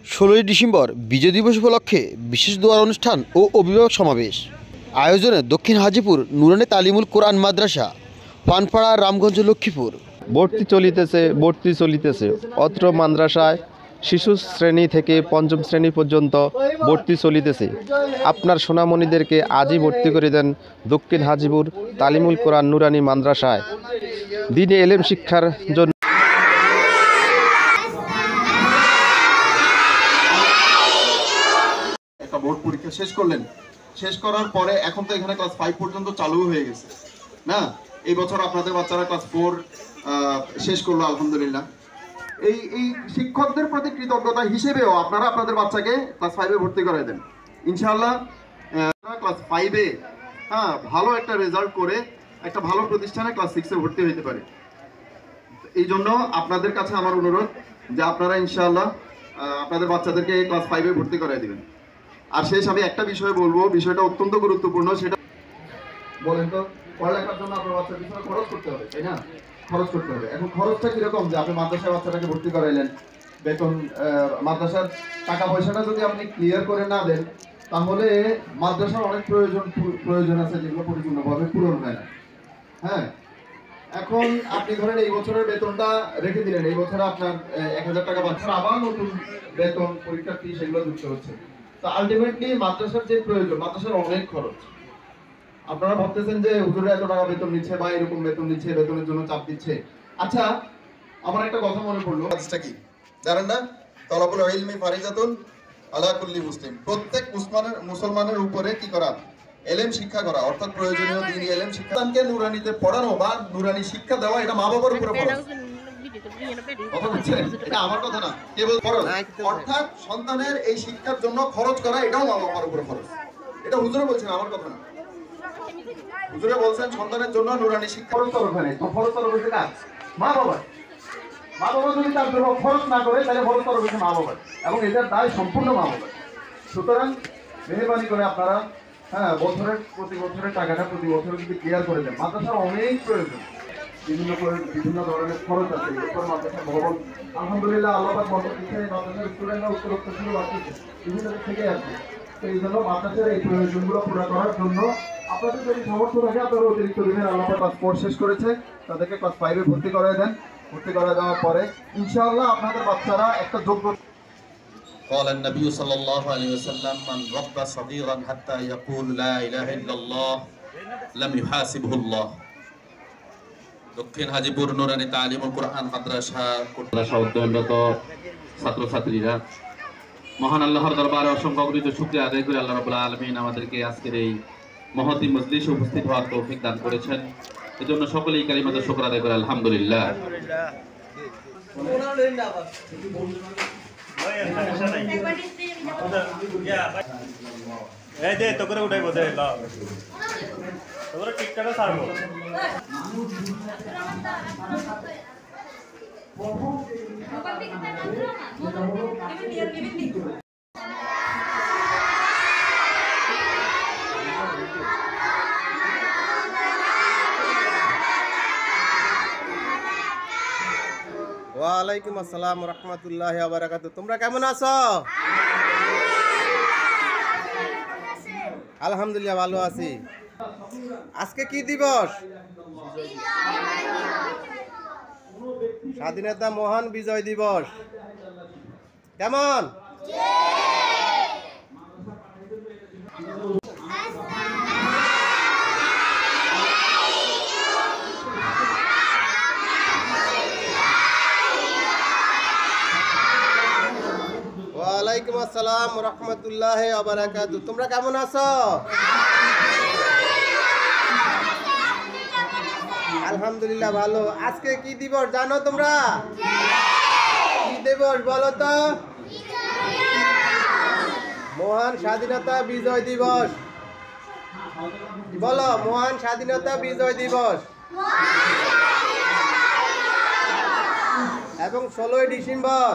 16ই December বিজয় দিবস উপলক্ষে বিশেষ দোয়ার অনুষ্ঠান ও অভিভাবক সমাবেশ আয়োজনে দক্ষিণ হাজীপুর নুরানী তালিমুল কোরআন মাদ্রাসা, পানপাড়া, রামগঞ্জ, লক্ষ্মীপুর। ভর্তি চলিতেছে অত্র মাদ্রাসায় শিশু শ্রেণী থেকে পঞ্চম শ্রেণী পর্যন্ত ভর্তি চলিতেছে। আপনার সোনামণিদেরকে আজই ভর্তি করে দেন দক্ষিণ হাজীপুর তালিমুল কোরআন নুরানী মাদ্রাসায় দ্বীনি এলেম শিক্ষার জন্য। একটা বোর্ড পরীক্ষা শেষ করলেন, শেষ করার পরে এখন তো এখানে ক্লাস 5 পর্যন্ত চালু হয়ে গেছে না? এই বছর আপনাদের বাচ্চারা ক্লাস 4 শেষ করলো আলহামদুলিল্লাহ। এই শিক্ষকদের প্রতি কৃতজ্ঞতা হিসেবেও আপনারা আপনাদের বাচ্চাকে ক্লাস 5-এ ভর্তি করে দেন ইনশাআল্লাহ। ক্লাস 5-এ ভালো একটা রেজাল্ট করে একটা ভালো প্রতিষ্ঠানে ক্লাস 6-এ ভর্তি হইতে পারে। এই জন্য আপনাদের কাছে আমার অনুরোধ যে আপনারা ইনশাআল্লাহ আপনাদের বাচ্চাদেরকে ক্লাস 5-এ ভর্তি করাই দিবেন। আর শেষ আমি একটা বিষয় বলবো, বিষয়টা অত্যন্ত গুরুত্বপূর্ণ। সেটা বলেন তো, পড়ালেখার জন্য আপনার বাচ্চার পিছনে খরচ করতে হবে, তাই না? খরচ করতে হবে। এখন খরচটা কিরকম যে আপনি মাদ্রাসায় বাচ্চাটাকে ভর্তি করাইলেন, বেতন মাদ্রাসার টাকা পয়সাটা যদি আপনি ক্লিয়ার করে না দেন তাহলে মাদ্রাসার অনেক প্রয়োজন আছে যেগুলো পরিপূর্ণভাবে পূরণ হয় না। হ্যাঁ, এখন আপনি ধরেন এই বছরের বেতনটা রেখে দিলেন, এই বছরে আপনার 1000 টাকা পাচ্ছেন, আবার নতুন বেতন, পরীক্ষার ফি সেগুলো দিতে হচ্ছে। তো আলটিমেটলি মাদ্রাসার যে প্রয়োজন, মাদ্রাসার অনেক খরচ। আপনারা ভাবতেছেন যে হুজুরে এত টাকা বেতন নিচ্ছে বা এরকম বেতন নিচ্ছে, বেতনের জন্য চাপ দিচ্ছে। আচ্ছা, আমার একটা কথা মনে পড়লো, কাজটা কি জানেন না? তলাবুল ইলমি ফারিজাতুন আলা কুল্লি মুসলিম। প্রত্যেক মুসলমানের উপরে কি করা? এলেম শিক্ষা করা, অর্থাৎ প্রয়োজনীয় দ্বীনি এলেম শিক্ষা। সন্তানকে নুরানিতে পড়ানো বা নুরানি শিক্ষা দেওয়া, এটা মা বাবার উপরে ফরজ। এটা আমার কথা না, কেবল ফরজ। অর্থাৎ সন্তানের এই শিক্ষার জন্য খরচ করা, এটাও মা বাবার উপরে ফরজ। এটা হুজুরে বলছেন, আমার কথা না। হুজুরে বলছেন সন্তানের জন্য নুরানি শিক্ষা খরচ করবে না। তো খরচ করবে কার? মা বাবা। মা বাবা যদি তার জন্য খরচ না করে তাহলে খরচ করবে মা বাবা, এবং এটার দায় সম্পূর্ণ মা বাবা। সুতরাং মেহরবানি করে আপনারা প্রতি বছরের টাকাটা প্রতি বছর যদি ক্লিয়ার করে দেন। মাদ্রাসার অনেক প্রয়োজন, বিভিন্ন ধরনের খরচ আছে। এরপর মাদ্রাসার ভবন আলহামদুলিল্লাহ আল্লাহ পাক বরকত দিচ্ছে, মাদ্রাসার স্টুডেন্টরা উত্তরোত্তর শুরু বাড়ছে, বিভিন্ন দিক থেকে আসছে। তো এই জন্য মাদ্রাসার এই প্রয়োজনগুলো পুরো করার জন্য আপনাদের যদি সামর্থ্য থাকে আপনারা অতিরিক্ত দিনের আল্লাহ পাক ক্লাস 4 শেষ করেছে তাদেরকে ক্লাস 5-এ ভর্তি করায় দেন। ভর্তি করা দেওয়ার পরে ইনশাআল্লাহ আপনাদের বাচ্চারা একটা যোগ্য। قال النبي صلى الله عليه وسلم من ربى صغيرا حتى يقول لا اله الا الله لم يحاسبه الله। দক্ষিণ হাজীপুর নুরানী তালিমুল কোরআন মাদ্রাসা উদ্যোগরত ছাত্রছাত্রীরা মহান আল্লাহর দরবারে অসংখ্য অগণিত শুকরিয়া আদায় করে আল্লাহ রাব্বুল আলামিন আমাদেরকে আজকের এই মহতী মজলিসে উপস্থিত হওয়ার তৌফিক দান করেছেন। এজন্য সকলেই কালিমাতে শুকর আদায় করে আলহামদুলিল্লাহ। এই দে তো করে উঠাইবো দে ল তোরা টিকটাটা ছাড়বো। ওয়ালাইকুম আসসালাম রহমতুল্লাহি ওয়া বারাকাতুহু। তোমরা কেমন আছো? আলহামদুলিল্লাহ ভালো আছি। আজকে কি দিবস? স্বাধীনতা মহান বিজয় দিবস। কেমন? ওয়ালাইকুম আসসালাম রহমতুল্লাহি ওয়া বারাকাতুহু। তোমরা কেমন আছো? আলহামদুলিল্লাহ ভালো। আজকে কি দিবস জানো তোমরা? কি দিবস বলো তো? মহান স্বাধীনতা বিজয় দিবস। বলো, মহান স্বাধীনতা বিজয় দিবস। এবং 16ই ডিসেম্বর।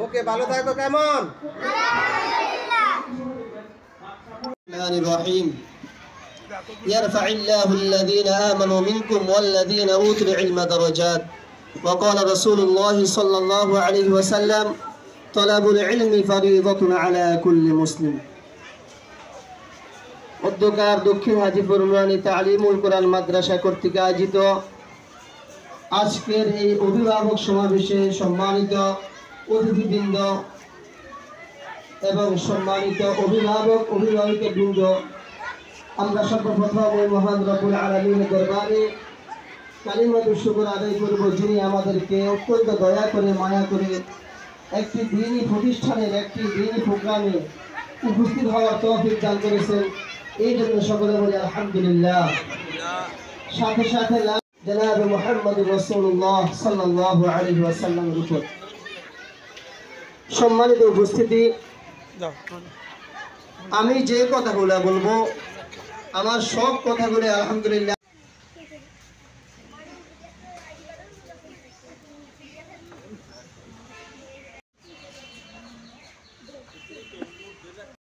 ওকে, ভালো থাকো। কেমন? يرفع الله الذين آمنوا منكم والذين أوتوا العلم درجات وقال رسول الله صلى الله عليه وسلم طلب العلم فريضة على كل مسلم উদ্যোগার দক্ষিণ হাজীপুর নুরানী তালিমুল কোরআন মাদ্রাসা কর্তৃক আয়োজিত আজকের এই অভিভাবক সমাবেশে সম্মানিত অতিথিবৃন্দ এবং সম্মানিত অভিভাবিকাবৃন্দ, আমরা সর্বপ্রথম ওই মহান রব্বুল আলামিনের দরবারে কালিমাতুশ শুকর আদায় করব, যিনি আমাদেরকে অত্যন্ত দয়া করে মায়া করে একটি দ্বীনি প্রতিষ্ঠানের একটি দ্বীনি প্রোগ্রামে উপস্থিত হওয়ার তৌফিক দান করেছেন। এই জন্য সকলে বলি আলহামদুলিল্লাহ। সাথে সাথে জনাব মুহাম্মদ রাসূলুল্লাহ সাল্লাল্লাহু আলাইহি ওয়াসাল্লামের উপর। সম্মানিত উপস্থিতি, আমি যে কথাগুলো বলবো আমার সব কথাগুলো আলহামদুলিল্লাহ